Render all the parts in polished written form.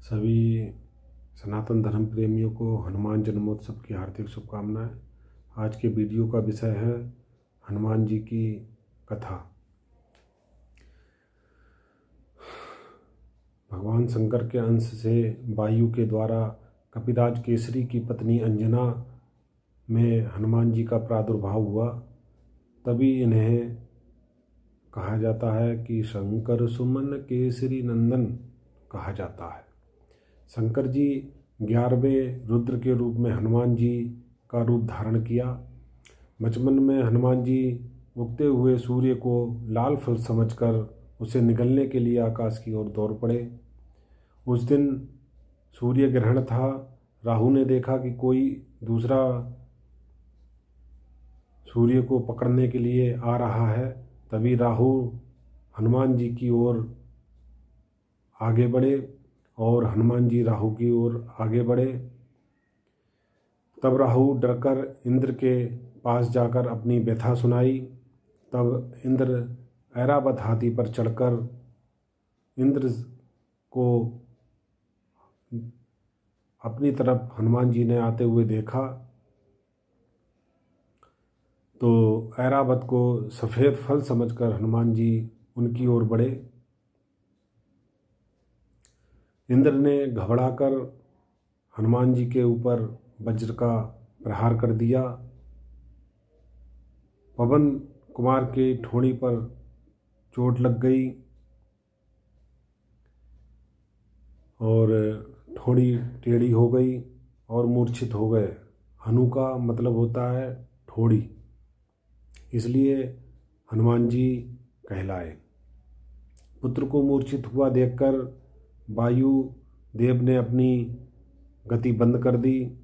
सभी सनातन धर्म प्रेमियों को हनुमान जन्मोत्सव की हार्दिक शुभकामनाएं। आज के वीडियो का विषय है हनुमान जी की कथा। भगवान शंकर के अंश से वायु के द्वारा कपिराज केसरी की पत्नी अंजना में हनुमान जी का प्रादुर्भाव हुआ। तभी इन्हें कहा जाता है कि शंकर सुमन केसरी नंदन कहा जाता है। शंकर जी 11वें रुद्र के रूप में हनुमान जी का रूप धारण किया। बचपन में हनुमान जी उगते हुए सूर्य को लाल फल समझकर उसे निगलने के लिए आकाश की ओर दौड़ पड़े। उस दिन सूर्य ग्रहण था। राहु ने देखा कि कोई दूसरा सूर्य को पकड़ने के लिए आ रहा है। तभी राहु हनुमान जी की ओर आगे बढ़े और हनुमान जी राहु की ओर आगे बढ़े। तब राहु डरकर इंद्र के पास जाकर अपनी व्यथा सुनाई। तब इंद्र ऐरावत हाथी पर चढ़कर इंद्र को अपनी तरफ हनुमान जी ने आते हुए देखा तो ऐरावत को सफ़ेद फल समझकर हनुमान जी उनकी ओर बढ़े। इंद्र ने घबराकर हनुमान जी के ऊपर वज्र का प्रहार कर दिया। पवन कुमार के ठोड़ी पर चोट लग गई और ठोड़ी टेढ़ी हो गई और मूर्छित हो गए। हनु का मतलब होता है ठोड़ी, इसलिए हनुमान जी कहलाए। पुत्र को मूर्छित हुआ देखकर वायु देव ने अपनी गति बंद कर दी।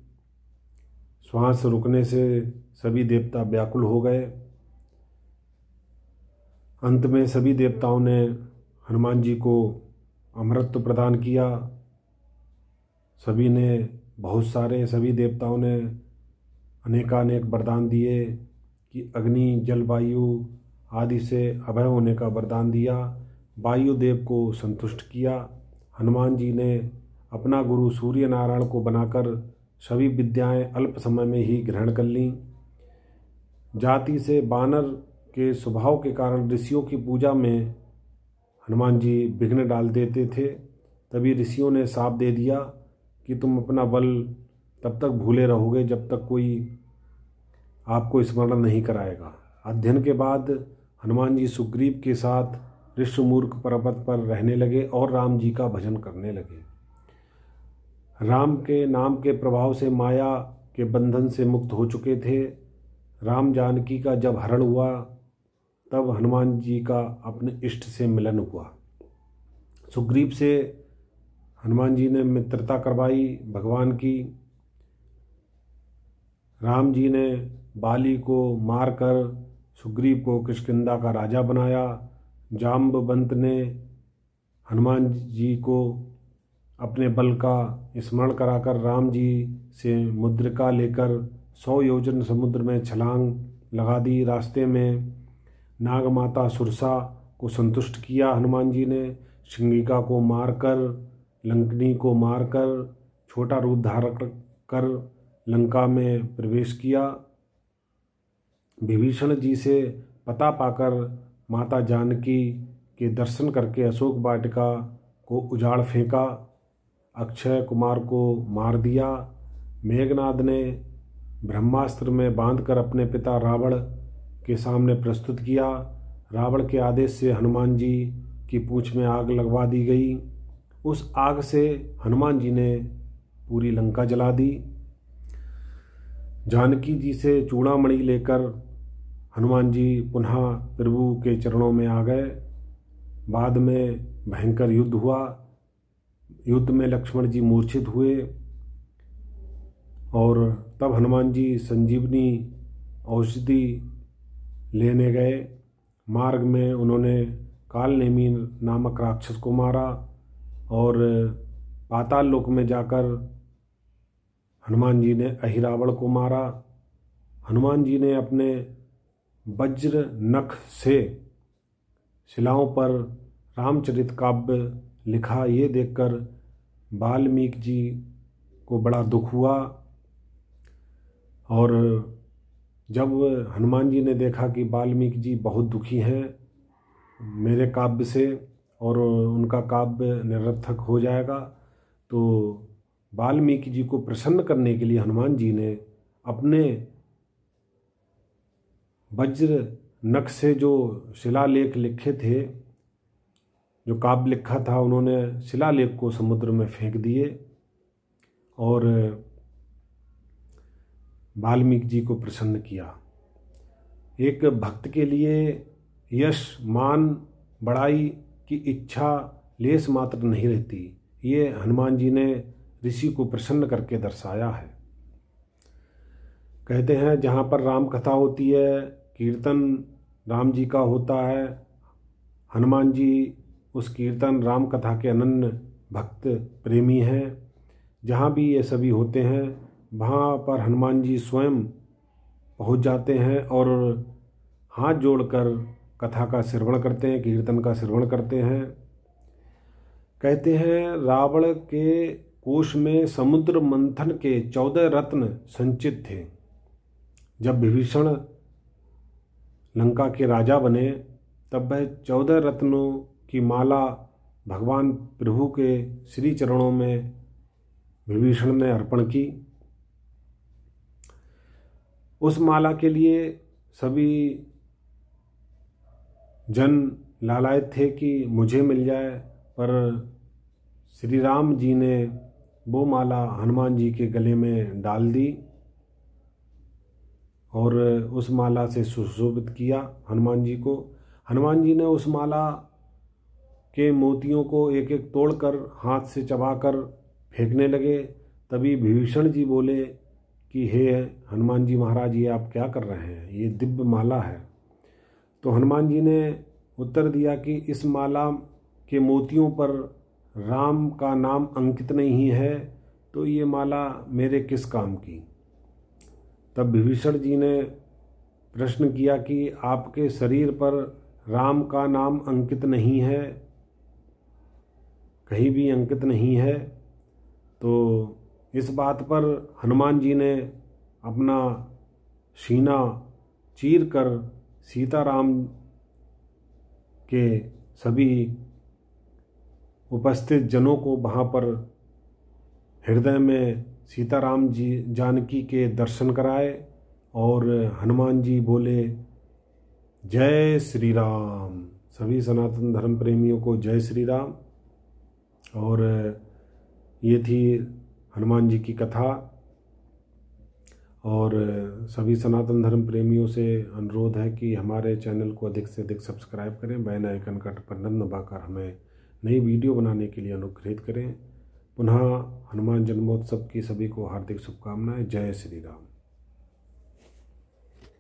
श्वास रुकने से सभी देवता व्याकुल हो गए। अंत में सभी देवताओं ने हनुमान जी को अमृत प्रदान किया। सभी देवताओं ने अनेकानेक वरदान दिए कि अग्नि जल वायु आदि से अभय होने का वरदान दिया। वायुदेव को संतुष्ट किया। हनुमान जी ने अपना गुरु सूर्य नारायण को बनाकर सभी विद्याएं अल्प समय में ही ग्रहण कर लीं। जाति से वानर के स्वभाव के कारण ऋषियों की पूजा में हनुमान जी विघ्न डाल देते थे। तभी ऋषियों ने शाप दे दिया कि तुम अपना बल तब तक भूले रहोगे जब तक कोई आपको स्मरण नहीं कराएगा। अध्ययन के बाद हनुमान जी सुग्रीव के साथ ऋषिमूर्ख पर्वत पर रहने लगे और राम जी का भजन करने लगे। राम के नाम के प्रभाव से माया के बंधन से मुक्त हो चुके थे। राम जानकी का जब हरण हुआ तब हनुमान जी का अपने इष्ट से मिलन हुआ। सुग्रीव से हनुमान जी ने मित्रता करवाई भगवान की। राम जी ने बाली को मारकर सुग्रीव को किष्किंधा का राजा बनाया। जाम्बवंत ने हनुमान जी को अपने बल का स्मरण कराकर राम जी से मुद्रिका लेकर 100 योजन समुद्र में छलांग लगा दी। रास्ते में नागमाता सुरसा को संतुष्ट किया हनुमान जी ने। शिंगिका को मारकर, लंकनी को मारकर छोटा रूप धारण कर लंका में प्रवेश किया। विभीषण जी से पता पाकर माता जानकी के दर्शन करके अशोक वाटिका को उजाड़ फेंका। अक्षय कुमार को मार दिया। मेघनाद ने ब्रह्मास्त्र में बांधकर अपने पिता रावण के सामने प्रस्तुत किया। रावण के आदेश से हनुमान जी की पूंछ में आग लगवा दी गई। उस आग से हनुमान जी ने पूरी लंका जला दी। जानकी जी से चूड़ामणि लेकर हनुमान जी पुनः प्रभु के चरणों में आ गए। बाद में भयंकर युद्ध हुआ। युद्ध में लक्ष्मण जी मूर्छित हुए और तब हनुमान जी संजीवनी औषधि लेने गए। मार्ग में उन्होंने कालनेमी नामक राक्षस को मारा और पाताल लोक में जाकर हनुमान जी ने अहिरावण को मारा। हनुमान जी ने अपने वज्र नख से शिलाओं पर रामचरित काव्य लिखा। ये देखकर वाल्मीकि जी को बड़ा दुख हुआ। और जब हनुमान जी ने देखा कि वाल्मीकि जी बहुत दुखी हैं मेरे काव्य से और उनका काव्य निरर्थक हो जाएगा, तो वाल्मीकि जी को प्रसन्न करने के लिए हनुमान जी ने अपने वज्र नख से जो शिलालेख लिखे थे, जो काव्य लिखा था, उन्होंने शिलालेख को समुद्र में फेंक दिए और वाल्मीकि जी को प्रसन्न किया। एक भक्त के लिए यश, मान, बड़ाई की इच्छा लेस मात्र नहीं रहती। ये हनुमान जी ने ऋषि को प्रसन्न करके दर्शाया है। कहते हैं जहाँ पर राम कथा होती है, कीर्तन राम जी का होता है, हनुमान जी उस कीर्तन राम कथा के अनन्य भक्त प्रेमी हैं। जहाँ भी ये सभी होते हैं वहाँ पर हनुमान जी स्वयं पहुँच जाते हैं और हाथ जोड़कर कथा का श्रवण करते हैं, कीर्तन का श्रवण करते हैं। कहते हैं रावण के कोष में समुद्र मंथन के 14 रत्न संचित थे। जब विभीषण लंका के राजा बने तब वह 14 रत्नों की माला भगवान प्रभु के श्री चरणों में विभीषण ने अर्पण की। उस माला के लिए सभी जन लालायित थे कि मुझे मिल जाए, पर श्री राम जी ने वो माला हनुमान जी के गले में डाल दी और उस माला से सुशोभित किया हनुमान जी को। हनुमान जी ने उस माला के मोतियों को एक एक तोड़कर हाथ से चबाकर फेंकने लगे। तभी विभीषण जी बोले कि हे हनुमान जी महाराज, ये आप क्या कर रहे हैं, ये दिव्य माला है। तो हनुमान जी ने उत्तर दिया कि इस माला के मोतियों पर राम का नाम अंकित नहीं है, तो ये माला मेरे किस काम की। तब विभीषण जी ने प्रश्न किया कि आपके शरीर पर राम का नाम अंकित नहीं है, कहीं भी अंकित नहीं है। तो इस बात पर हनुमान जी ने अपना सीना चीर कर सीताराम के सभी उपस्थित जनों को वहाँ पर हृदय में सीताराम जी जानकी के दर्शन कराए और हनुमान जी बोले जय श्री राम। सभी सनातन धर्म प्रेमियों को जय श्री राम। और ये थी हनुमान जी की कथा। और सभी सनातन धर्म प्रेमियों से अनुरोध है कि हमारे चैनल को अधिक से अधिक सब्सक्राइब करें, बेल आइकन का बटन दबाकर हमें नई वीडियो बनाने के लिए अनुग्रहित करें। पुनः हनुमान जन्मोत्सव की सभी को हार्दिक शुभकामनाएं। जय श्री राम।